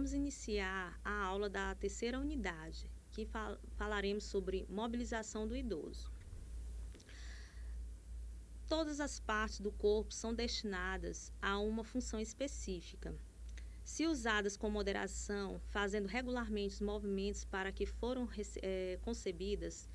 vamos iniciar a aula da terceira unidade, que falaremos sobre mobilização do idoso. Todas as partes do corpo são destinadas a uma função específica. Se usadas com moderação, fazendo regularmente os movimentos para que foram concebidas,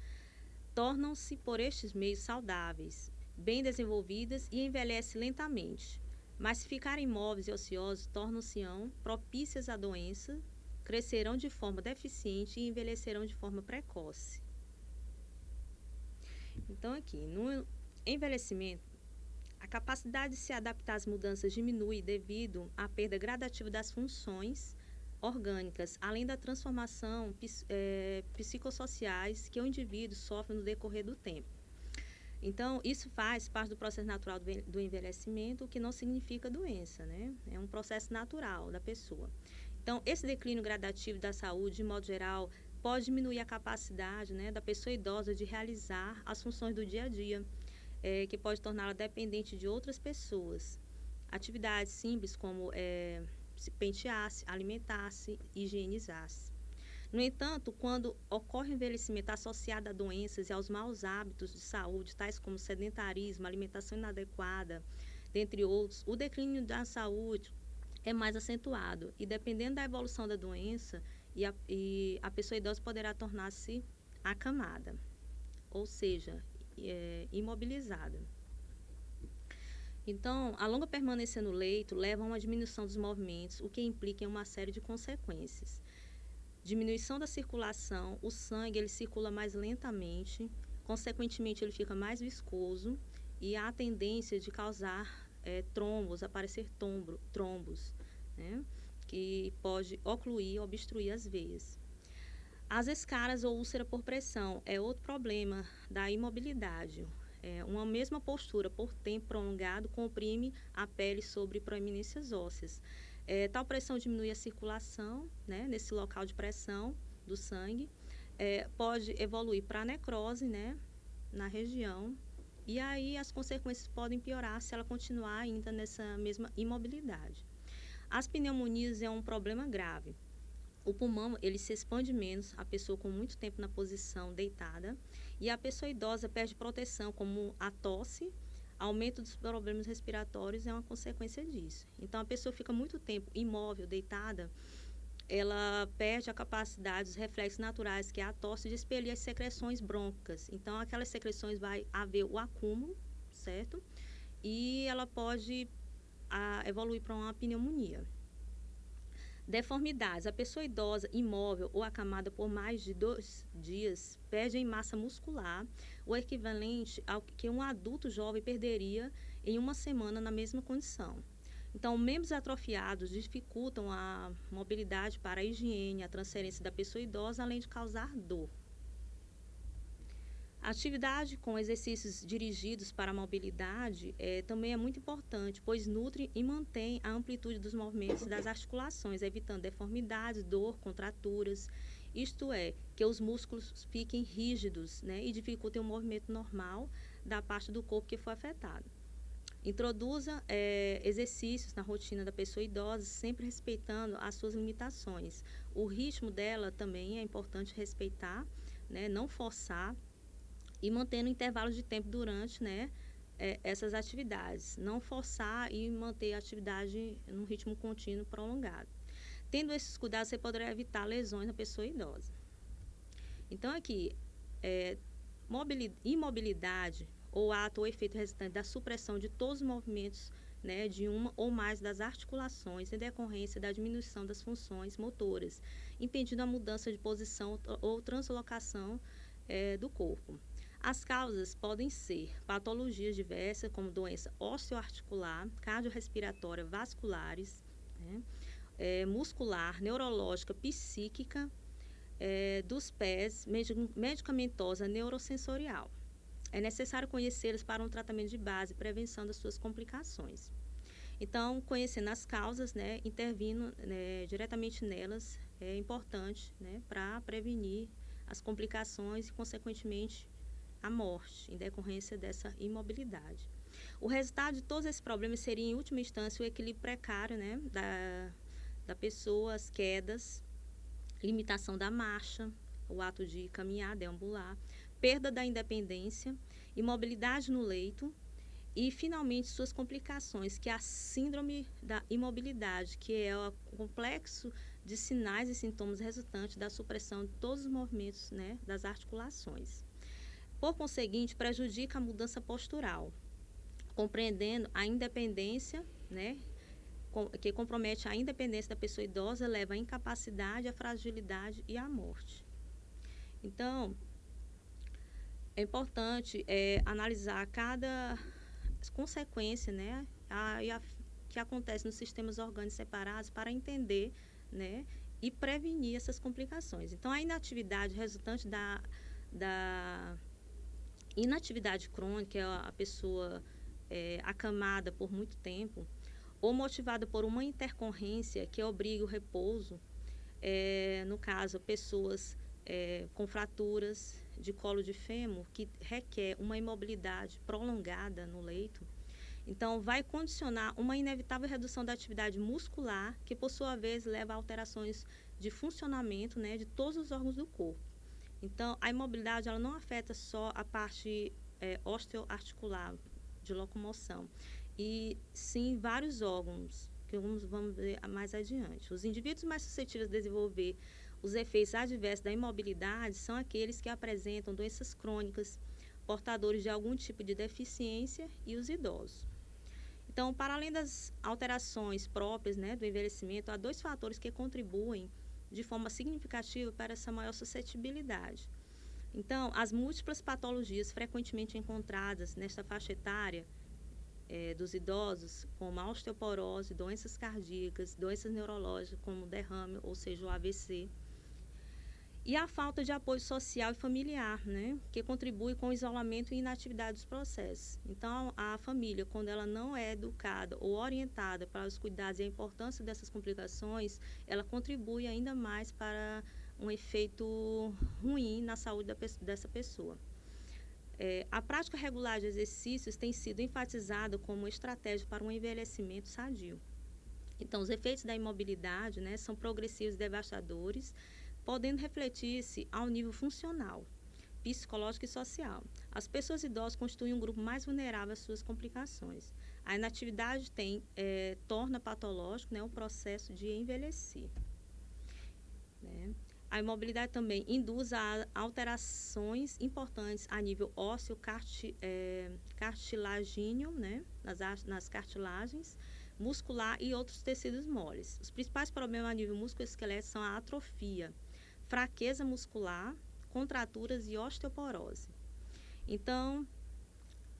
tornam-se por estes meios saudáveis, bem desenvolvidas e envelhecem lentamente. Mas se ficarem imóveis e ociosos, tornam-se-ão propícias à doença, crescerão de forma deficiente e envelhecerão de forma precoce. Então, aqui, no envelhecimento, a capacidade de se adaptar às mudanças diminui devido à perda gradativa das funções orgânicas, além da transformação psicossociais que o indivíduo sofre no decorrer do tempo. Então, isso faz parte do processo natural do envelhecimento, o que não significa doença, né? É um processo natural da pessoa. Então, esse declínio gradativo da saúde, de modo geral, pode diminuir a capacidade, né, da pessoa idosa de realizar as funções do dia a dia, que pode torná-la dependente de outras pessoas. Atividades simples como se pentear-se, alimentar-se, higienizar-se. No entanto, quando ocorre o envelhecimento associado a doenças e aos maus hábitos de saúde, tais como sedentarismo, alimentação inadequada, dentre outros, o declínio da saúde é mais acentuado e, dependendo da evolução da doença, a pessoa idosa poderá tornar-se acamada, ou seja, imobilizada. Então, a longa permanência no leito leva a uma diminuição dos movimentos, o que implica em uma série de consequências. Diminuição da circulação, o sangue ele circula mais lentamente, consequentemente ele fica mais viscoso e há a tendência de causar trombos, aparecer trombos, né, que pode ocluir, obstruir as veias. As escaras ou úlcera por pressão é outro problema da imobilidade. Uma mesma postura por tempo prolongado comprime a pele sobre proeminências ósseas. Tal pressão diminui a circulação, né, nesse local de pressão do sangue, pode evoluir para necrose, né, na região, e aí as consequências podem piorar se ela continuar ainda nessa mesma imobilidade. As pneumonias é um problema grave. O pulmão ele se expande menos, a pessoa com muito tempo na posição deitada, e a pessoa idosa perde proteção, como a tosse, aumento dos problemas respiratórios é uma consequência disso. Então, a pessoa fica muito tempo imóvel, deitada, ela perde a capacidade, os reflexos naturais, que é a tosse, de expelir as secreções brôncicas. Então, aquelas secreções vai haver o acúmulo, certo? E ela pode evoluir para uma pneumonia. Deformidades. A pessoa idosa, imóvel ou acamada por mais de 2 dias perde em massa muscular o equivalente ao que um adulto jovem perderia em uma semana na mesma condição. Então, membros atrofiados dificultam a mobilidade para a higiene, a transferência da pessoa idosa, além de causar dor. A atividade com exercícios dirigidos para a mobilidade também é muito importante, pois nutre e mantém a amplitude dos movimentos das articulações, evitando deformidades, dor, contraturas, isto é, que os músculos fiquem rígidos, né, e dificultem o movimento normal da parte do corpo que foi afetada. Introduza exercícios na rotina da pessoa idosa, sempre respeitando as suas limitações. O ritmo dela também é importante respeitar, né, não forçar, e mantendo intervalos de tempo durante, né, essas atividades. Não forçar e manter a atividade num ritmo contínuo prolongado. Tendo esses cuidados, você poderá evitar lesões na pessoa idosa. Então, aqui, imobilidade ou ato ou efeito resultante da supressão de todos os movimentos, né, de uma ou mais das articulações em decorrência da diminuição das funções motoras, impedindo a mudança de posição ou translocação do corpo. As causas podem ser patologias diversas, como doença osteoarticular, cardiorrespiratória, vasculares, né, muscular, neurológica, psíquica, dos pés, medicamentosa, neurosensorial. É necessário conhecê-las para um tratamento de base e prevenção das suas complicações. Então, conhecendo as causas, né, intervindo diretamente nelas, é importante, né, para prevenir as complicações e, consequentemente, a morte em decorrência dessa imobilidade. O resultado de todos esses problemas seria, em última instância, o equilíbrio precário, né, da pessoa, as quedas, limitação da marcha, o ato de caminhar, deambular, perda da independência, imobilidade no leito e, finalmente, suas complicações, que é a síndrome da imobilidade, que é o complexo de sinais e sintomas resultantes da supressão de todos os movimentos, né, das articulações. Por conseguinte, prejudica a mudança postural, compreendendo a independência, né, que compromete a independência da pessoa idosa, leva à incapacidade, à fragilidade e à morte. Então, é importante analisar cada consequência, né, que acontece nos sistemas orgânicos separados para entender, né, e prevenir essas complicações. Então, a inatividade resultante da inatividade crônica, é a pessoa acamada por muito tempo, ou motivada por uma intercorrência que obriga o repouso, no caso, pessoas com fraturas de colo de fêmur, que requer uma imobilidade prolongada no leito. Então, vai condicionar uma inevitável redução da atividade muscular, que, por sua vez, leva a alterações de funcionamento, né, de todos os órgãos do corpo. Então, a imobilidade ela não afeta só a parte osteoarticular, de locomoção, e sim vários órgãos, que vamos ver mais adiante. Os indivíduos mais suscetíveis a desenvolver os efeitos adversos da imobilidade são aqueles que apresentam doenças crônicas, portadores de algum tipo de deficiência e os idosos. Então, para além das alterações próprias, né, do envelhecimento, há 2 fatores que contribuem de forma significativa para essa maior suscetibilidade. Então, as múltiplas patologias frequentemente encontradas nesta faixa etária dos idosos, como a osteoporose, doenças cardíacas, doenças neurológicas, como derrame, ou seja, o AVC, e a falta de apoio social e familiar, né, que contribui com o isolamento e inatividade dos processos. Então, a família, quando ela não é educada ou orientada para os cuidados e a importância dessas complicações, ela contribui ainda mais para um efeito ruim na saúde dessa pessoa. A prática regular de exercícios tem sido enfatizada como estratégia para um envelhecimento sadio. Então, os efeitos da imobilidade, né, são progressivos e devastadores, podendo refletir-se ao nível funcional, psicológico e social. As pessoas idosas constituem um grupo mais vulnerável às suas complicações. A inatividade torna patológico, né, o processo de envelhecer. Né? A imobilidade também induz a alterações importantes a nível ósseo, cartilagíneo, né, nas cartilagens, muscular e outros tecidos moles. Os principais problemas a nível musculoesquelético são a atrofia, fraqueza muscular, contraturas e osteoporose. Então,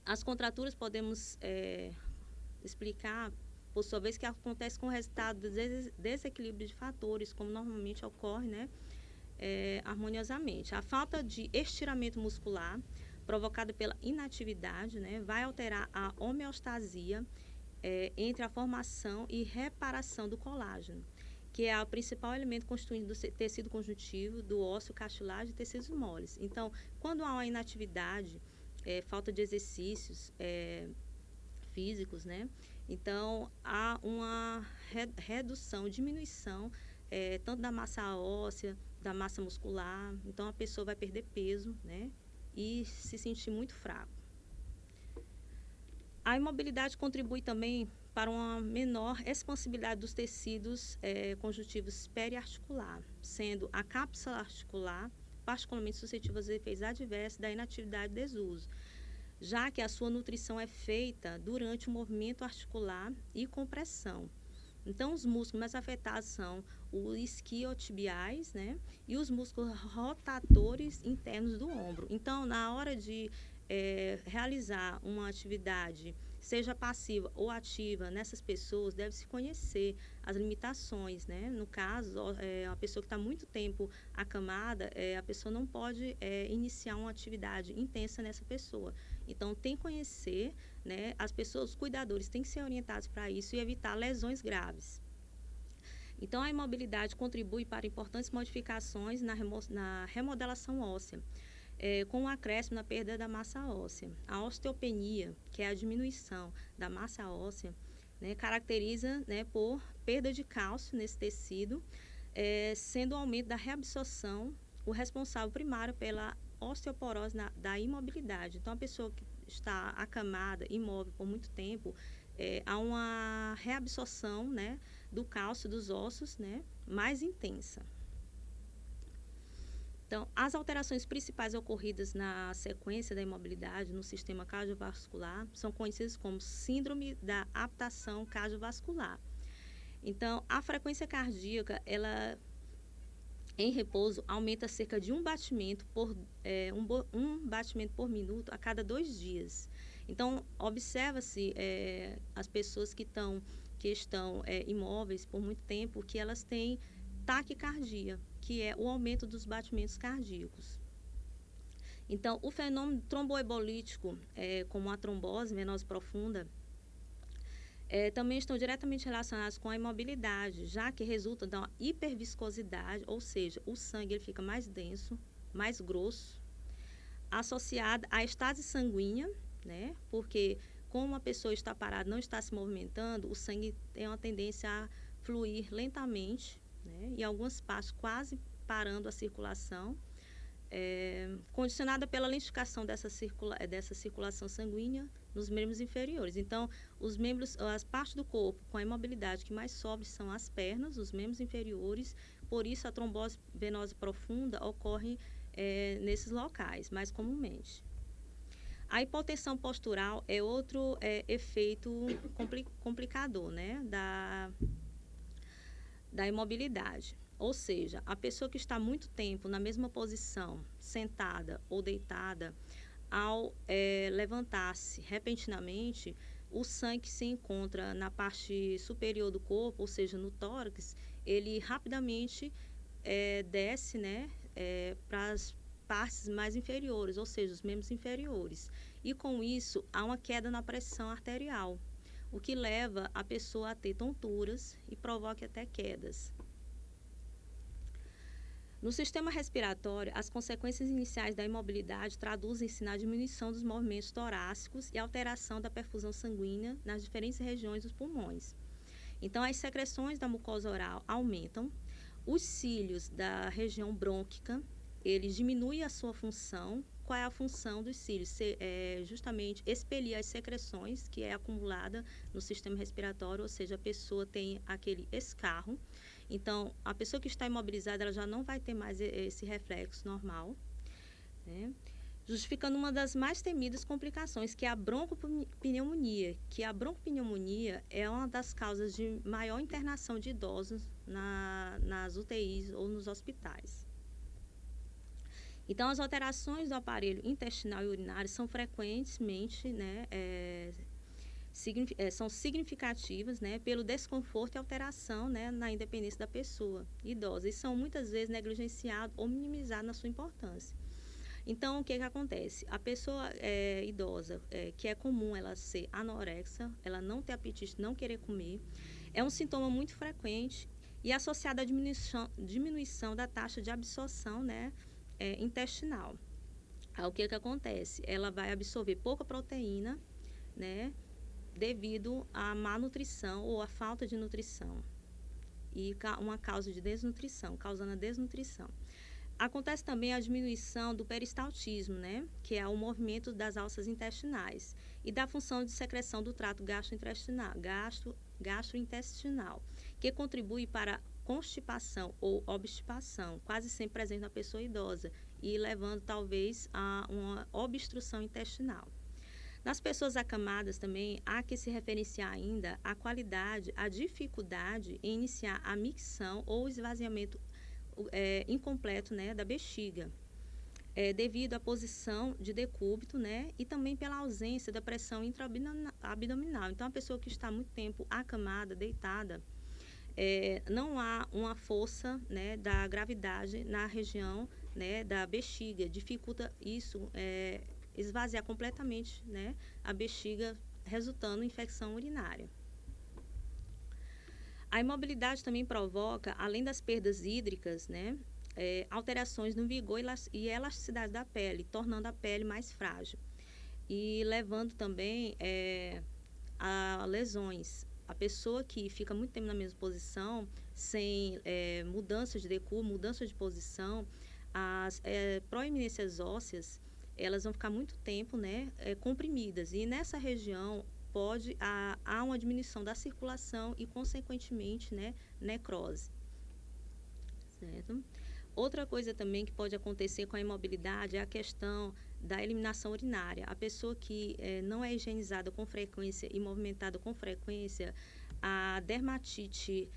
as contraturas podemos explicar, por sua vez, que acontece com o resultado do desequilíbrio de fatores, como normalmente ocorre, né, harmoniosamente. A falta de estiramento muscular, provocada pela inatividade, né, vai alterar a homeostasia entre a formação e reparação do colágeno, que é o principal elemento constituinte do tecido conjuntivo, do ósseo, cartilagem e tecidos moles. Então, quando há uma inatividade, falta de exercícios físicos, né? Então, há uma redução, diminuição, tanto da massa óssea, da massa muscular. Então, a pessoa vai perder peso, né? E se sentir muito fraco. A imobilidade contribui também para uma menor expansibilidade dos tecidos conjuntivos periarticular, sendo a cápsula articular particularmente suscetível aos efeitos adversos da inatividade e desuso, já que a sua nutrição é feita durante o movimento articular e compressão. Então, os músculos mais afetados são os isquiotibiais, né, e os músculos rotatores internos do ombro. Então, na hora de realizar uma atividade, seja passiva ou ativa, nessas pessoas, deve-se conhecer as limitações, né? No caso, a pessoa que está muito tempo acamada, a pessoa não pode iniciar uma atividade intensa nessa pessoa. Então, tem que conhecer, né? As pessoas, os cuidadores têm que ser orientados para isso e evitar lesões graves. Então, a imobilidade contribui para importantes modificações na remodelação óssea, com o acréscimo na perda da massa óssea. A osteopenia, que é a diminuição da massa óssea, né, caracteriza, né, por perda de cálcio nesse tecido, sendo o aumento da reabsorção o responsável primário pela osteoporose da imobilidade. Então, a pessoa que está acamada, imóvel por muito tempo, há uma reabsorção, né, do cálcio dos ossos, né, mais intensa. Então, as alterações principais ocorridas na sequência da imobilidade no sistema cardiovascular são conhecidas como síndrome da adaptação cardiovascular. Então, a frequência cardíaca, ela em repouso aumenta cerca de um batimento por minuto a cada 2 dias. Então, observa-se as pessoas que estão imóveis por muito tempo, que elas têm taquicardia, que é o aumento dos batimentos cardíacos. Então, o fenômeno tromboembolítico, como a trombose venosa profunda, também estão diretamente relacionados com a imobilidade, já que resulta da hiperviscosidade, ou seja, o sangue ele fica mais denso, mais grosso, associada à estase sanguínea, né? Porque como a pessoa está parada, não está se movimentando, o sangue tem uma tendência a fluir lentamente, né? Em algumas partes quase parando a circulação, condicionada pela lentificação dessa circulação sanguínea nos membros inferiores. Então, as partes do corpo com a imobilidade que mais sofrem são as pernas, os membros inferiores, por isso a trombose venosa profunda ocorre nesses locais, mais comumente. A hipotensão postural é outro efeito complicador, né, da imobilidade. Ou seja, a pessoa que está muito tempo na mesma posição, sentada ou deitada, ao levantar-se repentinamente, o sangue que se encontra na parte superior do corpo, ou seja, no tórax, ele rapidamente desce, né, para as partes mais inferiores, ou seja, os membros inferiores. E com isso, há uma queda na pressão arterial, o que leva a pessoa a ter tonturas e provoca até quedas. No sistema respiratório, as consequências iniciais da imobilidade traduzem-se na diminuição dos movimentos torácicos e alteração da perfusão sanguínea nas diferentes regiões dos pulmões. Então, as secreções da mucosa oral aumentam, os cílios da região brônquica, eles diminuem a sua função. Qual é a função dos cílios? Justamente expelir as secreções que é acumulada no sistema respiratório, ou seja, a pessoa tem aquele escarro. Então, a pessoa que está imobilizada, ela já não vai ter mais esse reflexo normal, né? Justificando uma das mais temidas complicações, que é a broncopneumonia, que a broncopneumonia é uma das causas de maior internação de idosos nas UTIs ou nos hospitais. Então, as alterações do aparelho intestinal e urinário são frequentemente, né, são significativas, né, pelo desconforto e alteração, né, na independência da pessoa idosa, e são muitas vezes negligenciados ou minimizados na sua importância. Então, o que acontece? A pessoa idosa, que é comum ela ser anorexa, ela não ter apetite, não querer comer, é um sintoma muito frequente e associado à diminuição da taxa de absorção, né, intestinal. Aí, o que acontece? Ela vai absorver pouca proteína, né, devido à má nutrição ou à falta de nutrição, e uma causa de desnutrição, causando a desnutrição. Acontece também a diminuição do peristaltismo, né, que é o movimento das alças intestinais, e da função de secreção do trato gastrointestinal, que contribui para a constipação ou obstipação, quase sempre presente na pessoa idosa, e levando talvez a uma obstrução intestinal. Nas pessoas acamadas também, há que se referenciar ainda a qualidade, a dificuldade em iniciar a micção ou esvaziamento incompleto, né, da bexiga, devido à posição de decúbito, né, e também pela ausência da pressão intraabdominal. Então, a pessoa que está muito tempo acamada, deitada, não há uma força, né, da gravidade na região, né, da bexiga, dificulta isso, esvaziar completamente, né, a bexiga, resultando em infecção urinária. A imobilidade também provoca, além das perdas hídricas, né, alterações no vigor e elasticidade da pele, tornando a pele mais frágil e levando também a lesões. A pessoa que fica muito tempo na mesma posição, sem mudança de decúbito, mudança de posição, as proeminências ósseas, elas vão ficar muito tempo, né, comprimidas. E nessa região há uma diminuição da circulação e, consequentemente, né, necrose. Certo? Outra coisa também que pode acontecer com a imobilidade é a questão da eliminação urinária. A pessoa que não é higienizada com frequência e movimentada com frequência, a dermatite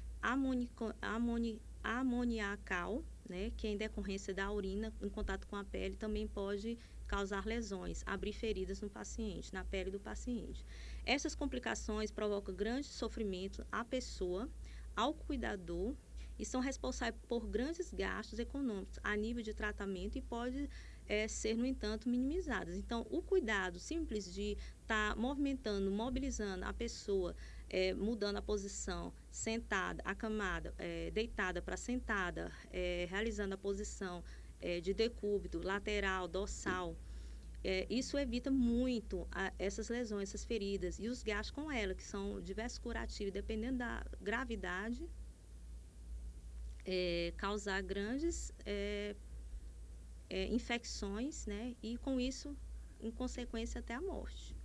amoniacal, né, que é em decorrência da urina em contato com a pele, também pode causar lesões, abrir feridas no paciente, na pele do paciente. Essas complicações provocam grande sofrimento à pessoa, ao cuidador, e são responsáveis por grandes gastos econômicos a nível de tratamento e pode ser, no entanto, minimizadas. Então, o cuidado simples de estar movimentando, mobilizando a pessoa, mudando a posição, sentada, acamada, deitada para sentada, realizando a posição de decúbito, lateral, dorsal, isso evita muito essas lesões, essas feridas e os gastos com ela, que são diversos curativos, dependendo da gravidade, causar grandes infecções, né? E com isso, em consequência, até a morte.